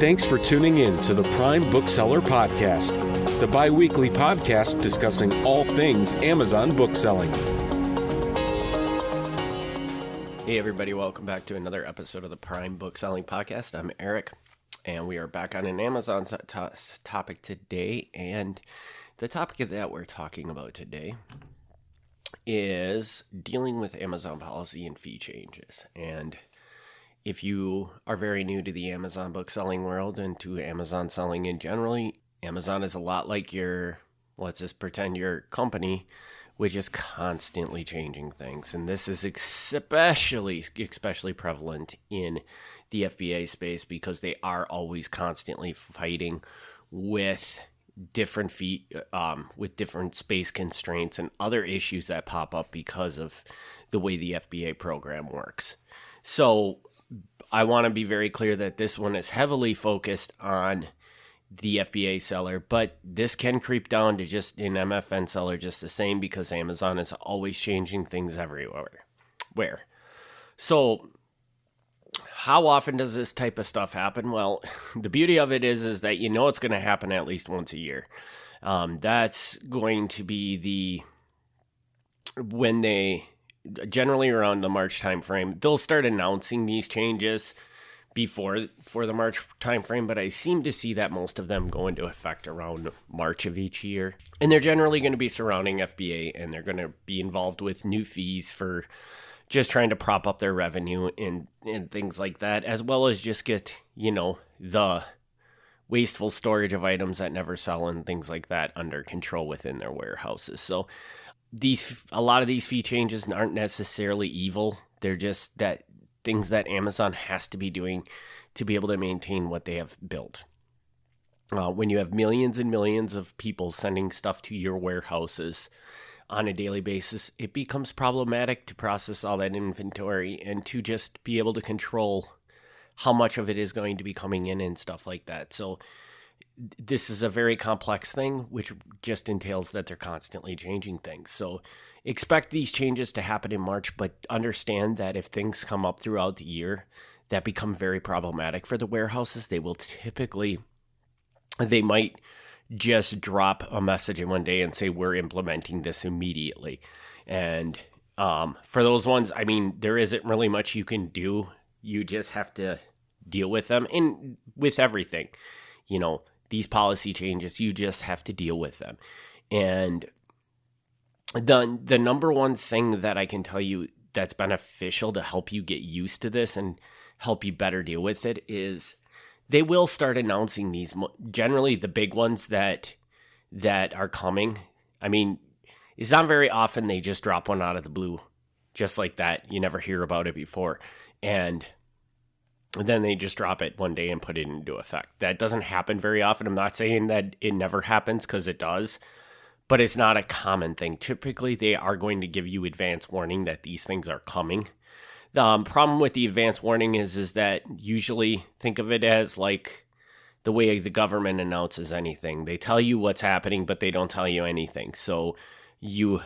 Thanks for tuning in to the Prime Bookseller Podcast, the bi-weekly podcast discussing all things Amazon bookselling. Hey everybody, welcome back to another episode of the Prime Bookselling Podcast. I'm Eric, and we are back on an Amazon topic today, and the topic that we're talking about today is dealing with Amazon policy and fee changes. And if you are very new to the Amazon bookselling world and to Amazon selling in general, Amazon is a lot like let's just pretend your company, which is constantly changing things. And this is especially prevalent in the FBA space because they are always constantly fighting with different with different space constraints and other issues that pop up because of the way the FBA program works. So I want to be very clear that this one is heavily focused on the FBA seller, but this can creep down to just an MFN seller just the same because Amazon is always changing things everywhere. So how often does this type of stuff happen? Well, the beauty of it is that you know it's going to happen at least once a year. That's going to be when they generally around the March timeframe, they'll start announcing these changes for the March timeframe, but I seem to see that most of them go into effect around March of each year. And they're generally going to be surrounding FBA, and they're going to be involved with new fees for just trying to prop up their revenue and things like that, as well as just get, the wasteful storage of items that never sell and things like that under control within their warehouses. So a lot of these fee changes aren't necessarily evil. They're just that things that Amazon has to be doing to be able to maintain what they have built. When you have millions and millions of people sending stuff to your warehouses on a daily basis, it becomes problematic to process all that inventory and to just be able to control how much of it is going to be coming in and stuff like that. So this is a very complex thing, which just entails that they're constantly changing things. So expect these changes to happen in March, but understand that if things come up throughout the year that become very problematic for the warehouses, they might just drop a message in one day and say, we're implementing this immediately. And for those ones, there isn't really much you can do. You just have to deal with them. And with everything, these policy changes, you just have to deal with them. And the number one thing that I can tell you that's beneficial to help you get used to this and help you better deal with it is they will start announcing these, generally the big ones that are coming. It's not very often they just drop one out of the blue just like that. You never hear about it before. And then they just drop it one day and put it into effect. That doesn't happen very often. I'm not saying that it never happens because it does, but it's not a common thing. Typically, they are going to give you advance warning that these things are coming. The problem with the advance warning is that usually think of it as like the way the government announces anything. They tell you what's happening, but they don't tell you anything. So you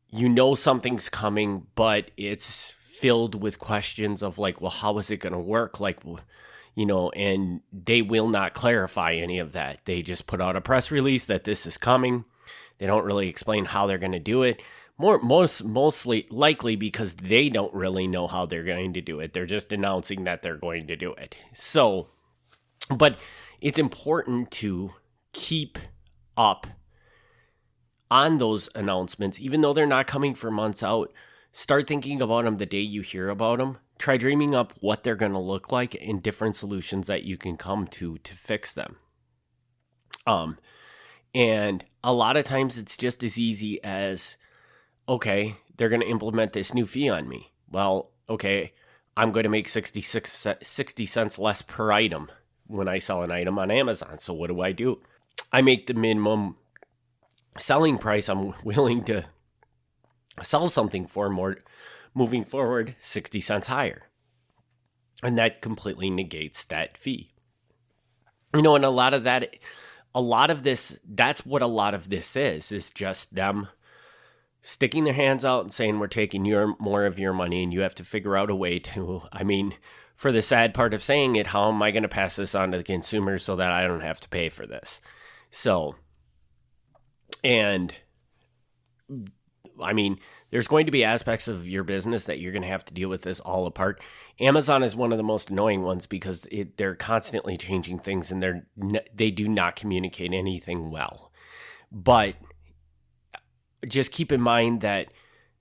know something's coming, but it's filled with questions of like, well, how is it going to work? And they will not clarify any of that. They just put out a press release that this is coming. They don't really explain how they're going to do it. Mostly likely because they don't really know how they're going to do it. They're just announcing that they're going to do it. So, but it's important to keep up on those announcements, even though they're not coming for months out. Start thinking about them the day you hear about them. Try dreaming up what they're going to look like and different solutions that you can come to fix them. And a lot of times it's just as easy as, okay, they're going to implement this new fee on me. Well, okay, I'm going to make 60 cents less per item when I sell an item on Amazon. So what do? I make the minimum selling price I'm willing to sell something for more moving forward 60 cents higher. And that completely negates that fee. And a lot of this, that's what a lot of this is just them sticking their hands out and saying, we're taking more of your money, and you have to figure out a way to, for the sad part of saying it, how am I going to pass this on to the consumer so that I don't have to pay for this? So, and there's going to be aspects of your business that you're going to have to deal with this all apart. Amazon is one of the most annoying ones because they're constantly changing things, and they do not communicate anything well. But just keep in mind that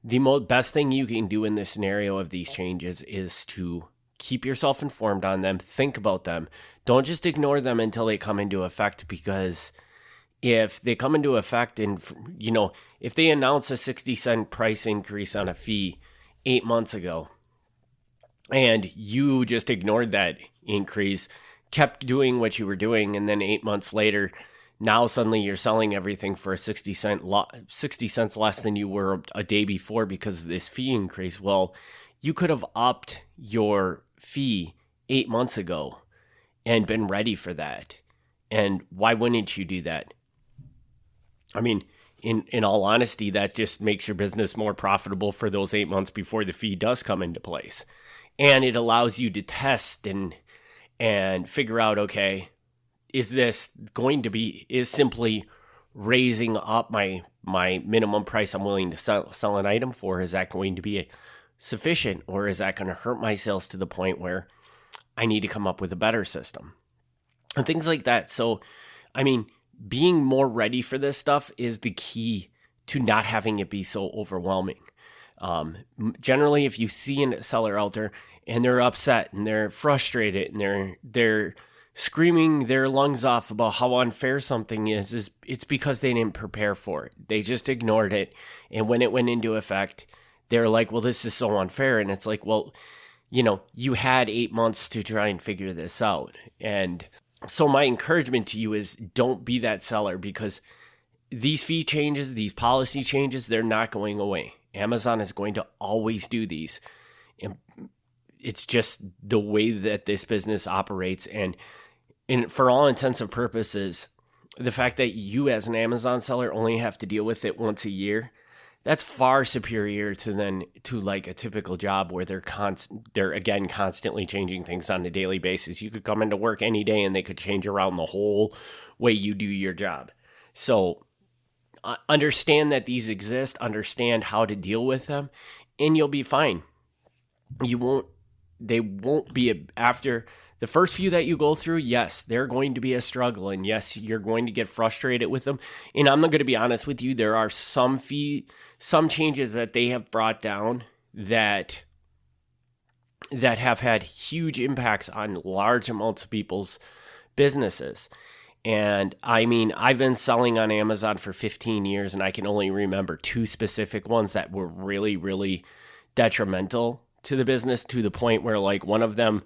the best thing you can do in this scenario of these changes is to keep yourself informed on them, think about them. Don't just ignore them until they come into effect, because if they come into effect and, if they announce a 60-cent price increase on a fee 8 months ago and you just ignored that increase, kept doing what you were doing, and then 8 months later, now suddenly you're selling everything for 60 cents less than you were a day before because of this fee increase. Well, you could have upped your fee 8 months ago and been ready for that. And why wouldn't you do that? In all honesty, that just makes your business more profitable for those 8 months before the fee does come into place. And it allows you to test and figure out, okay, is simply raising up my minimum price I'm willing to sell an item for, is that going to be sufficient, or is that going to hurt my sales to the point where I need to come up with a better system and things like that? So, being more ready for this stuff is the key to not having it be so overwhelming. Generally, if you see a seller out there and they're upset and they're frustrated and they're screaming their lungs off about how unfair something is it's because they didn't prepare for it. They just ignored it. And when it went into effect, they're like, well, this is so unfair. And it's like, well, you had 8 months to try and figure this out. And so my encouragement to you is don't be that seller, because these fee changes, these policy changes, they're not going away. Amazon is going to always do these. And it's just the way that this business operates. And for all intents and purposes, the fact that you as an Amazon seller only have to deal with it once a year, that's far superior to like a typical job where they're again constantly changing things on a daily basis. You could come into work any day and they could change around the whole way you do your job. So understand that these exist, understand how to deal with them, and you'll be fine. They won't be after the first few that you go through. Yes, they're going to be a struggle, and yes, you're going to get frustrated with them. And I'm not going to be honest with you, there are some changes that they have brought down that have had huge impacts on large amounts of people's businesses. And I've been selling on Amazon for 15 years, and I can only remember 2 specific ones that were really, really detrimental to the business, to the point where, like, one of them,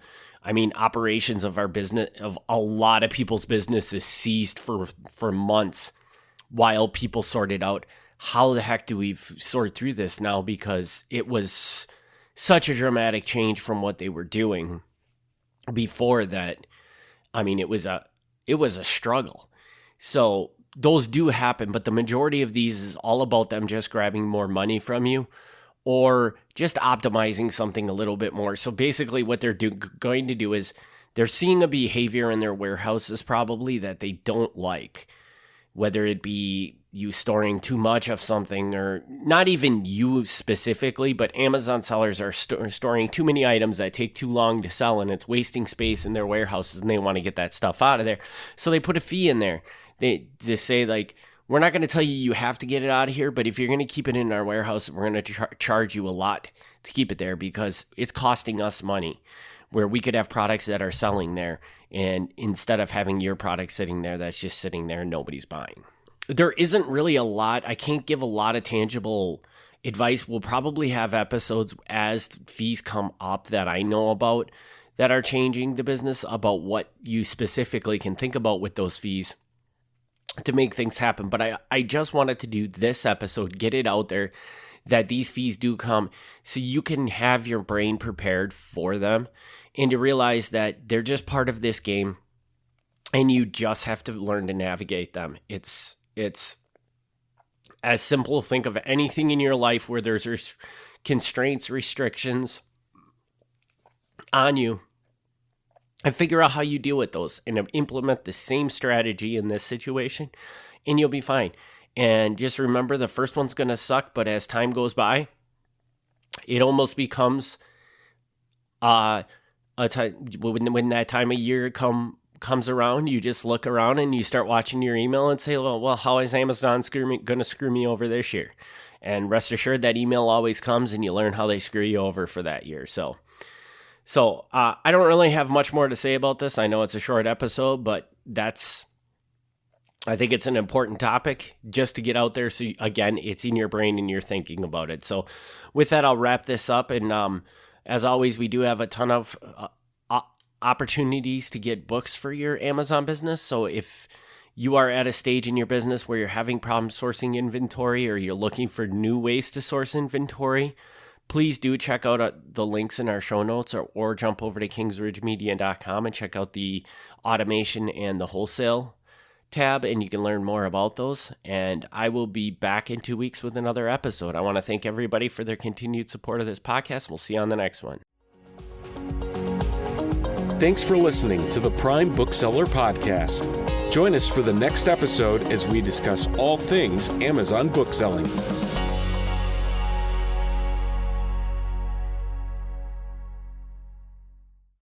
operations of our business, of a lot of people's businesses, ceased for months while people sorted out how the heck do we sort through this now, because it was such a dramatic change from what they were doing before that. It was a struggle. So those do happen, but the majority of these is all about them just grabbing more money from you, or just optimizing something a little bit more. So basically what they're going to do is they're seeing a behavior in their warehouses probably that they don't like, whether it be you storing too much of something, or not even you specifically, but Amazon sellers are storing too many items that take too long to sell, and it's wasting space in their warehouses, and they want to get that stuff out of there. So they put a fee in there. They say, like, we're not going to tell you have to get it out of here, but if you're going to keep it in our warehouse, we're going to charge you a lot to keep it there, because it's costing us money, where we could have products that are selling there, and instead of having your product sitting there that's just sitting there and nobody's buying. There isn't really a lot. I can't give a lot of tangible advice. We'll probably have episodes as fees come up that I know about that are changing the business, about what you specifically can think about with those fees to make things happen. But I just wanted to do this episode, get it out there, that these fees do come, so you can have your brain prepared for them, and to realize that they're just part of this game, and you just have to learn to navigate them. It's as simple, think of anything in your life where there's constraints, restrictions on you, and figure out how you deal with those and implement the same strategy in this situation, and you'll be fine. And just remember, the first one's going to suck, but as time goes by, it almost becomes a time when that time of year comes around, you just look around and you start watching your email and say, well, how is Amazon going to screw me over this year? And rest assured that email always comes and you learn how they screw you over for that year. So I don't really have much more to say about this. I know it's a short episode, but I think it's an important topic just to get out there. So again, it's in your brain and you're thinking about it. So with that, I'll wrap this up. And as always, we do have a ton of opportunities to get books for your Amazon business. So if you are at a stage in your business where you're having problems sourcing inventory or you're looking for new ways to source inventory, please do check out the links in our show notes or jump over to kingsridgemedia.com and check out the automation and the wholesale tab, and you can learn more about those. And I will be back in 2 weeks with another episode. I want to thank everybody for their continued support of this podcast. We'll see you on the next one. Thanks for listening to the Prime Bookseller Podcast. Join us for the next episode as we discuss all things Amazon bookselling.